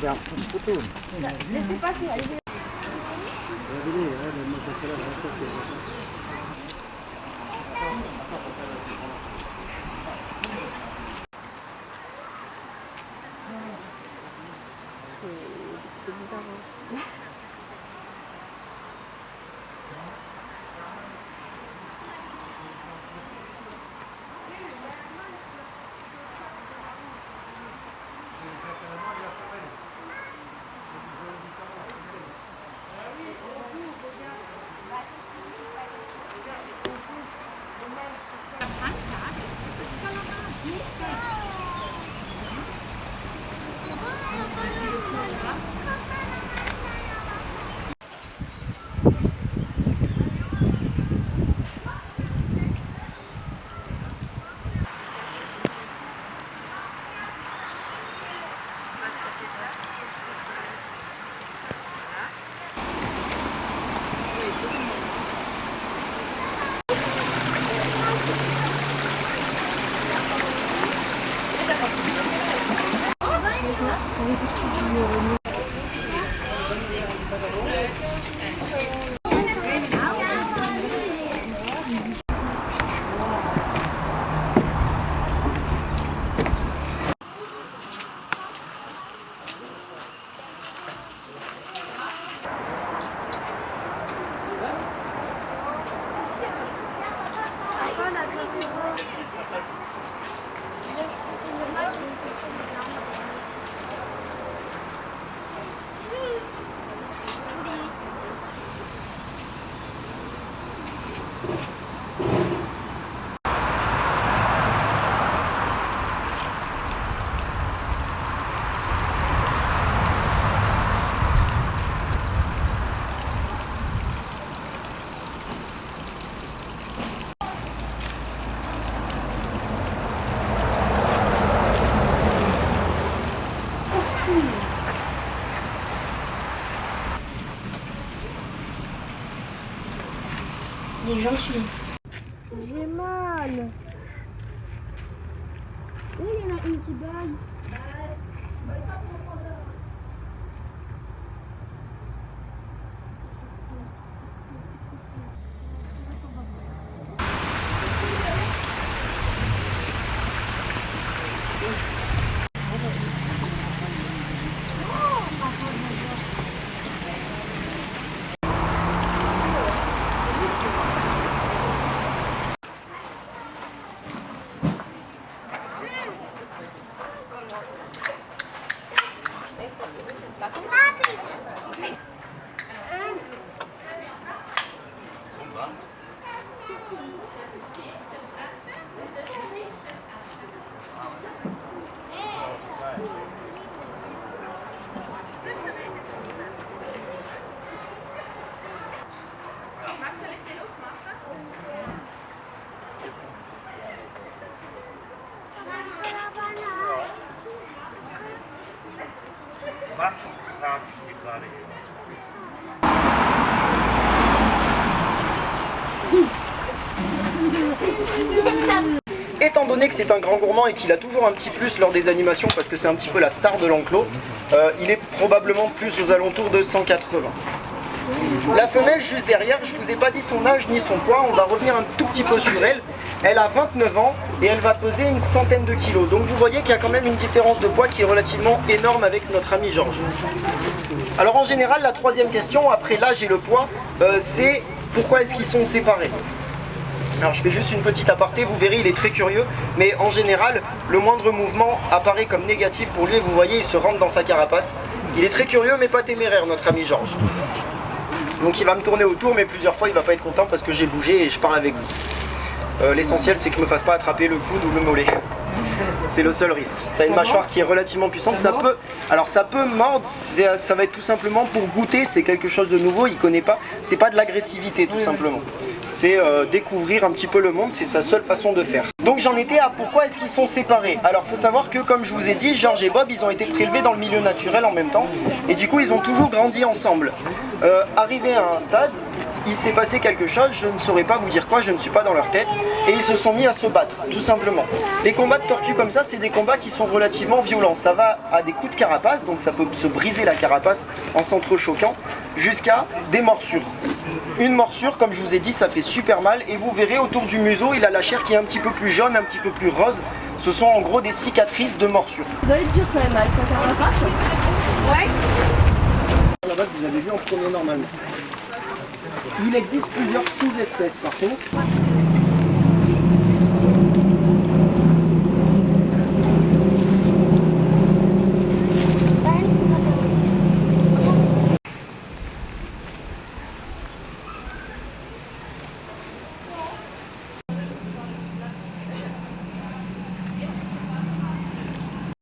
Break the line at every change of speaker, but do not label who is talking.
Ja, betul.
Laissez passer, allez. Il est gentil.
J'ai mal. Oui, il y en a une qui donne.
Was haben Sie gerade hier?
Étant donné que c'est un grand gourmand et qu'il a toujours un petit plus lors des animations, parce que c'est un petit peu la star de l'enclos, il est probablement plus aux alentours de 180. La femelle juste derrière, je vous ai pas dit son âge ni son poids, on va revenir un tout petit peu sur elle. Elle a 29 ans et elle va peser une centaine de kilos. Donc vous voyez qu'il y a quand même une différence de poids qui est relativement énorme avec notre ami Georges. Alors en général, la troisième question, après l'âge et le poids, c'est pourquoi est-ce qu'ils sont séparés? Alors je fais juste une petite aparté, vous verrez il est très curieux, mais en général le moindre mouvement apparaît comme négatif pour lui et vous voyez il se rentre dans sa carapace. Il est très curieux mais pas téméraire notre ami Georges. Donc il va me tourner autour mais plusieurs fois il va pas être content parce que j'ai bougé et je parle avec vous. L'essentiel c'est que je me fasse pas attraper le coude ou le mollet. C'est le seul risque. Ça a une mâchoire qui est relativement puissante. Ça peut mordre, ça va être tout simplement pour goûter, c'est quelque chose de nouveau, il connaît pas. C'est pas de l'agressivité tout simplement. C'est découvrir un petit peu le monde, c'est sa seule façon de faire. Donc j'en étais à pourquoi est-ce qu'ils sont séparés. Alors faut savoir que comme je vous ai dit, Georges et Bob ils ont été prélevés dans le milieu naturel en même temps et du coup ils ont toujours grandi ensemble. Arrivé à un stade, il s'est passé quelque chose, je ne saurais pas vous dire quoi, je ne suis pas dans leur tête, et ils se sont mis à se battre, tout simplement. Les combats de tortues comme ça, c'est des combats qui sont relativement violents. Ça va à des coups de carapace, donc ça peut se briser la carapace en s'entrechoquant, jusqu'à des morsures. Une morsure, comme je vous ai dit, ça fait super mal, et vous verrez autour du museau, il a la chair qui est un petit peu plus jaune, un petit peu plus rose. Ce sont en gros des cicatrices de morsures.
Ça doit être dur quand même avec sa carapace. Ouais.
Là-bas que vous avez vu en premier normalement. Il existe plusieurs sous-espèces par contre.